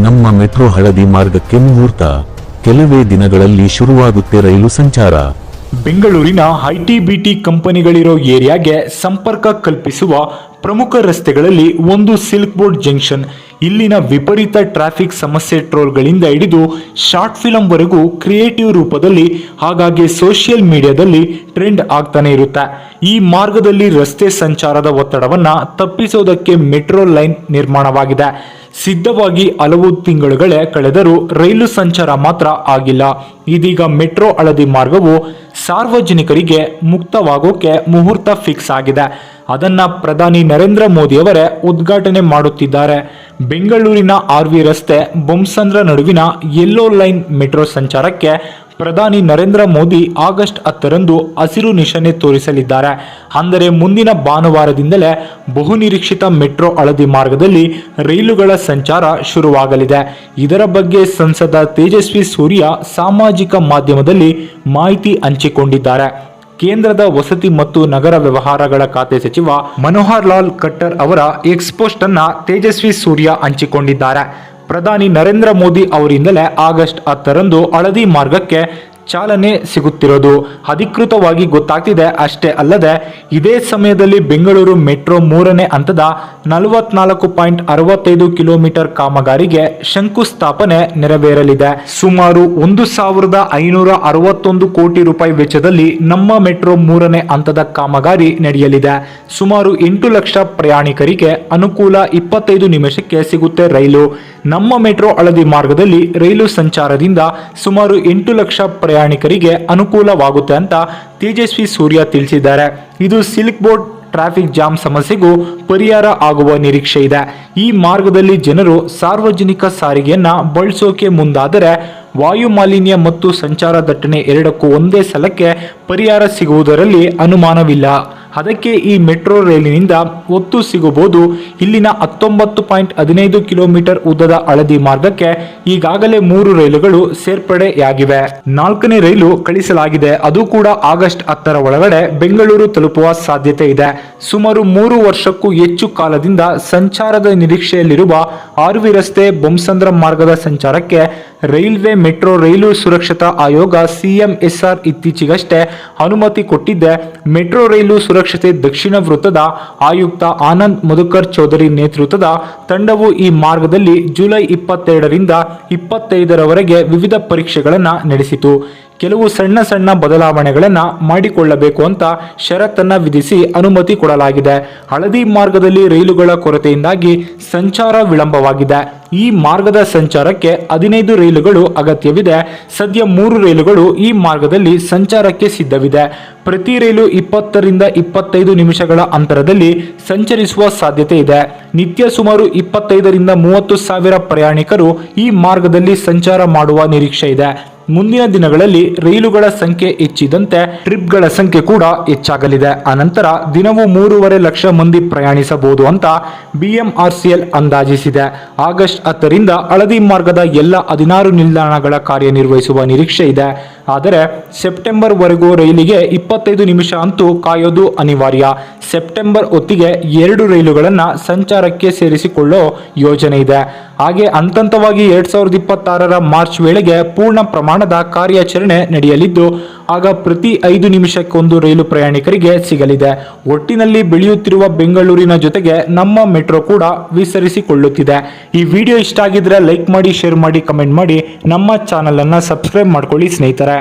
ನಮ್ಮ ಮೆಟ್ರೋ ಹಳದಿ ಮಾರ್ಗಕ್ಕೆ ಮುಹೂರ್ತ. ಕೆಲವೇ ದಿನಗಳಲ್ಲಿ ಶುರುವಾಗುತ್ತೆ ರೈಲು ಸಂಚಾರ. ಬೆಂಗಳೂರಿನ ಐಟಿ-ಬಿಟಿ ಕಂಪನಿಗಳಿರೋ ಏರಿಯಾಗೆ ಸಂಪರ್ಕ ಕಲ್ಪಿಸುವ ಪ್ರಮುಖ ರಸ್ತೆಗಳಲ್ಲಿ ಒಂದು ಸಿಲ್ಕ್ ಬೋರ್ಡ್ ಜಂಕ್ಷನ್. ಇಲ್ಲಿನ ವಿಪರೀತ ಟ್ರಾಫಿಕ್ ಸಮಸ್ಯೆ ಟ್ರೋಲ್ಗಳಿಂದ ಹಿಡಿದು ಶಾರ್ಟ್ ಫಿಲಂ ವರೆಗೂ ಕ್ರಿಯೇಟಿವ್ ರೂಪದಲ್ಲಿ ಹಾಗಾಗಿ ಸೋಷಿಯಲ್ ಮೀಡಿಯಾದಲ್ಲಿ ಟ್ರೆಂಡ್ ಆಗ್ತಾನೆ ಇರುತ್ತೆ. ಈ ಮಾರ್ಗದಲ್ಲಿ ರಸ್ತೆ ಸಂಚಾರದ ಒತ್ತಡವನ್ನ ತಪ್ಪಿಸೋದಕ್ಕೆ ಮೆಟ್ರೋ ಲೈನ್ ನಿರ್ಮಾಣವಾಗಿದೆ. ಸಿದ್ಧವಾಗಿ ಹಲವು ತಿಂಗಳುಗಳೇ ಕಳೆದರೂ ರೈಲು ಸಂಚಾರ ಮಾತ್ರ ಆಗಿಲ್ಲ. ಇದೀಗ ಮೆಟ್ರೋ ಹಳದಿ ಮಾರ್ಗವು ಸಾರ್ವಜನಿಕರಿಗೆ ಮುಕ್ತವಾಗೋಕೆ ಮುಹೂರ್ತ ಫಿಕ್ಸ್ ಆಗಿದೆ. ಅದನ್ನ ಪ್ರಧಾನಿ ನರೇಂದ್ರ ಮೋದಿ ಅವರೇ ಉದ್ಘಾಟನೆ ಮಾಡುತ್ತಿದ್ದಾರೆ. ಬೆಂಗಳೂರಿನ ಆರ್ವಿ ರಸ್ತೆ ಬೊಮ್ಮಸಂದ್ರ ನಡುವಿನ ಯೆಲ್ಲೋ ಲೈನ್ ಮೆಟ್ರೋ ಸಂಚಾರಕ್ಕೆ ಪ್ರಧಾನಿ ನರೇಂದ್ರ ಮೋದಿ ಆಗಸ್ಟ್ 10ರಂದು ಹಸಿರು ನಿಶಾನೆ ತೋರಿಸಲಿದ್ದಾರೆ. ಅಂದರೆ ಮುಂದಿನ ಭಾನುವಾರದಿಂದಲೇ ಬಹುನಿರೀಕ್ಷಿತ ಮೆಟ್ರೋ ಹಳದಿ ಮಾರ್ಗದಲ್ಲಿ ರೈಲುಗಳ ಸಂಚಾರ ಶುರುವಾಗಲಿದೆ. ಇದರ ಬಗ್ಗೆ ಸಂಸದ ತೇಜಸ್ವಿ ಸೂರ್ಯ ಸಾಮಾಜಿಕ ಮಾಧ್ಯಮದಲ್ಲಿ ಮಾಹಿತಿ ಹಂಚಿಕೊಂಡಿದ್ದಾರೆ. ಕೇಂದ್ರದ ವಸತಿ ಮತ್ತು ನಗರ ವ್ಯವಹಾರಗಳ ಖಾತೆ ಸಚಿವ ಮನೋಹರ್ ಲಾಲ್ ಖಟ್ಟರ್ ಅವರ ಎಕ್ಸ್ ಪೋಸ್ಟ್ ಅನ್ನ ತೇಜಸ್ವಿ ಸೂರ್ಯ ಹಂಚಿಕೊಂಡಿದ್ದಾರೆ. ಪ್ರಧಾನಿ ನರೇಂದ್ರ ಮೋದಿ ಅವರಿಂದಲೇ ಆಗಸ್ಟ್ 10ರಂದು ಹಳದಿ ಮಾರ್ಗಕ್ಕೆ ಚಾಲನೆ ಸಿಗುತ್ತಿರೋದು ಅಧಿಕೃತವಾಗಿ ಗೊತ್ತಾಗ್ತಿದೆ. ಅಷ್ಟೇ ಅಲ್ಲದೆ ಇದೇ ಸಮಯದಲ್ಲಿ ಬೆಂಗಳೂರು ಮೆಟ್ರೋ 3ನೇ ಹಂತದ 44.65 ಕಿಲೋಮೀಟರ್ ಕಾಮಗಾರಿಗೆ ಶಂಕುಸ್ಥಾಪನೆ ನೆರವೇರಲಿದೆ. ಸುಮಾರು 1561 ಕೋಟಿ ರೂಪಾಯಿ ವೆಚ್ಚದಲ್ಲಿ ನಮ್ಮ ಮೆಟ್ರೋ 3ನೇ ಹಂತದ ಕಾಮಗಾರಿ ನಡೆಯಲಿದೆ. ಸುಮಾರು 8 ಲಕ್ಷ ಪ್ರಯಾಣಿಕರಿಗೆ ಅನುಕೂಲ. 25 ನಿಮಿಷಕ್ಕೆ ಸಿಗುತ್ತೆ ರೈಲು. ನಮ್ಮ ಮೆಟ್ರೋ ಹಳದಿ ಮಾರ್ಗದಲ್ಲಿ ರೈಲು ಸಂಚಾರದಿಂದ ಸುಮಾರು 8 ಲಕ್ಷ ಪ್ರಯಾಣಿಕರಿಗೆ ಅನುಕೂಲವಾಗುತ್ತೆ ಅಂತ ತೇಜಸ್ವಿ ಸೂರ್ಯ ತಿಳಿಸಿದ್ದಾರೆ. ಇದು ಸಿಲ್ಕ್ ಬೋರ್ಡ್ ಟ್ರಾಫಿಕ್ ಜಾಮ್ ಸಮಸ್ಯೆಗೂ ಪರಿಹಾರ ಆಗುವ ನಿರೀಕ್ಷೆ ಇದೆ. ಈ ಮಾರ್ಗದಲ್ಲಿ ಜನರು ಸಾರ್ವಜನಿಕ ಸಾರಿಗೆಯನ್ನ ಬಳಸೋಕೆ ಮುಂದಾದರೆ ವಾಯು ಮಾಲಿನ್ಯ ಮತ್ತು ಸಂಚಾರ ದಟ್ಟಣೆ ಎರಡಕ್ಕೂ ಒಂದೇ ಸಲಕ್ಕೆ ಪರಿಹಾರ ಸಿಗುವುದರಲ್ಲಿ ಅನುಮಾನವಿಲ್ಲ. ಅದಕ್ಕೆ ಈ ಮೆಟ್ರೋ ರೈಲಿನಿಂದ ಒತ್ತು ಸಿಗಬಹುದು. ಇಲ್ಲಿನ 19.15 ಕಿಲೋಮೀಟರ್ ಉದ್ದದ ಹಳದಿ ಮಾರ್ಗಕ್ಕೆ ಈಗಾಗಲೇ 3 ರೈಲುಗಳು ಸೇರ್ಪಡೆಯಾಗಿವೆ. 4ನೇ ರೈಲು ಕಳಿಸಲಾಗಿದೆ. ಅದು ಕೂಡ ಆಗಸ್ಟ್ 10ರ ಒಳಗಡೆ ಬೆಂಗಳೂರು ತಲುಪುವ ಸಾಧ್ಯತೆ ಇದೆ. ಸುಮಾರು 3 ವರ್ಷಕ್ಕೂ ಹೆಚ್ಚು ಕಾಲದಿಂದ ಸಂಚಾರದ ನಿರೀಕ್ಷೆಯಲ್ಲಿರುವ ಆರ್ವಿ ರಸ್ತೆ ಬೊಮ್ಮಸಂದ್ರ ಮಾರ್ಗದ ಸಂಚಾರಕ್ಕೆ ರೈಲ್ವೆ ಮೆಟ್ರೋ ರೈಲು ಸುರಕ್ಷತಾ ಆಯೋಗ CMSR ಇತ್ತೀಚೆಗಷ್ಟೇ ಅನುಮತಿ ಕೊಟ್ಟಿದ್ದೆ. ಮೆಟ್ರೋ ರೈಲು ಸುರಕ್ಷತೆ ದಕ್ಷಿಣ ವೃತ್ತದ ಆಯುಕ್ತ ಆನಂದ್ ಮಧುಕರ್ ಚೌಧರಿ ನೇತೃತ್ವದ ತಂಡವು ಈ ಮಾರ್ಗದಲ್ಲಿ ಜುಲೈ 22ರಿಂದ 25ರವರೆಗೆ ವಿವಿಧ ಪರೀಕ್ಷೆಗಳನ್ನು ನಡೆಸಿತು. ಕೆಲವು ಸಣ್ಣ ಬದಲಾವಣೆಗಳನ್ನು ಮಾಡಿಕೊಳ್ಳಬೇಕು ಅಂತ ಷರತ್ತನ್ನ ವಿಧಿಸಿ ಅನುಮತಿ ಕೊಡಲಾಗಿದೆ. ಹಳದಿ ಮಾರ್ಗದಲ್ಲಿ ರೈಲುಗಳ ಕೊರತೆಯಿಂದಾಗಿ ಸಂಚಾರ ವಿಳಂಬವಾಗಿದೆ. ಈ ಮಾರ್ಗದ ಸಂಚಾರಕ್ಕೆ 15 ರೈಲುಗಳು ಅಗತ್ಯವಿದೆ. ಸದ್ಯ 3 ರೈಲುಗಳು ಈ ಮಾರ್ಗದಲ್ಲಿ ಸಂಚಾರಕ್ಕೆ ಸಿದ್ಧವಿದೆ. ಪ್ರತಿ ರೈಲು 20ರಿಂದ 25 ನಿಮಿಷಗಳ ಅಂತರದಲ್ಲಿ ಸಂಚರಿಸುವ ಸಾಧ್ಯತೆ ಇದೆ. ನಿತ್ಯ ಸುಮಾರು 25ರಿಂದ 30 ಸಾವಿರ ಪ್ರಯಾಣಿಕರು ಈ ಮಾರ್ಗದಲ್ಲಿ ಸಂಚಾರ ಮಾಡುವ ನಿರೀಕ್ಷೆ ಇದೆ. ಮುಂದಿನ ದಿನಗಳಲ್ಲಿ ರೈಲುಗಳ ಸಂಖ್ಯೆ ಹೆಚ್ಚಿದಂತೆ ಟ್ರಿಪ್ಗಳ ಸಂಖ್ಯೆ ಕೂಡ ಹೆಚ್ಚಾಗಲಿದೆ. ಅನಂತರ ದಿನವೂ 3.5 ಲಕ್ಷ ಮಂದಿ ಪ್ರಯಾಣಿಸಬಹುದು ಅಂತ BMRCL ಅಂದಾಜಿಸಿದೆ. ಆಗಸ್ಟ್ 10ರಿಂದ ಹಳದಿ ಮಾರ್ಗದ ಎಲ್ಲ 16 ನಿಲ್ದಾಣಗಳ ಕಾರ್ಯನಿರ್ವಹಿಸುವ ನಿರೀಕ್ಷೆ ಇದೆ. ಆದರೆ ಸೆಪ್ಟೆಂಬರ್ ವರೆಗೂ ರೈಲಿಗೆ 25 ನಿಮಿಷ ಅಂತೂ ಕಾಯೋದು ಅನಿವಾರ್ಯ. ಸೆಪ್ಟೆಂಬರ್ ಹೊತ್ತಿಗೆ 2 ರೈಲುಗಳನ್ನು ಸಂಚಾರಕ್ಕೆ ಸೇರಿಸಿಕೊಳ್ಳೋ ಯೋಜನೆ ಇದೆ. ಹಾಗೆ ಹಂತವಾಗಿ 2026ರ ಮಾರ್ಚ್ ವೇಳೆಗೆ ಪೂರ್ಣ ಪ್ರಮಾಣದ ಕಾರ್ಯಾಚರಣೆ ನಡೆಯಲಿದ್ದು ಆಗ ಪ್ರತಿ 5 ನಿಮಿಷಕ್ಕೊಂದು ರೈಲು ಪ್ರಯಾಣಿಕರಿಗೆ ಸಿಗಲಿದೆ. ಒಟ್ಟಿನಲ್ಲಿ ಬೆಳೆಯುತ್ತಿರುವ ಬೆಂಗಳೂರಿನ ಜೊತೆಗೆ ನಮ್ಮ ಮೆಟ್ರೋ ಕೂಡ ವಿಸ್ತರಿಸಿಕೊಳ್ಳುತ್ತಿದೆ. ಈ ವಿಡಿಯೋ ಇಷ್ಟ ಆಗಿದ್ರೆ ಲೈಕ್ ಮಾಡಿ, ಶೇರ್ ಮಾಡಿ, ಕಮೆಂಟ್ ಮಾಡಿ. ನಮ್ಮ ಚಾನಲ್ ಅನ್ನ ಸಬ್ಸ್ಕ್ರೈಬ್ ಮಾಡ್ಕೊಳ್ಳಿ ಸ್ನೇಹಿತರೆ.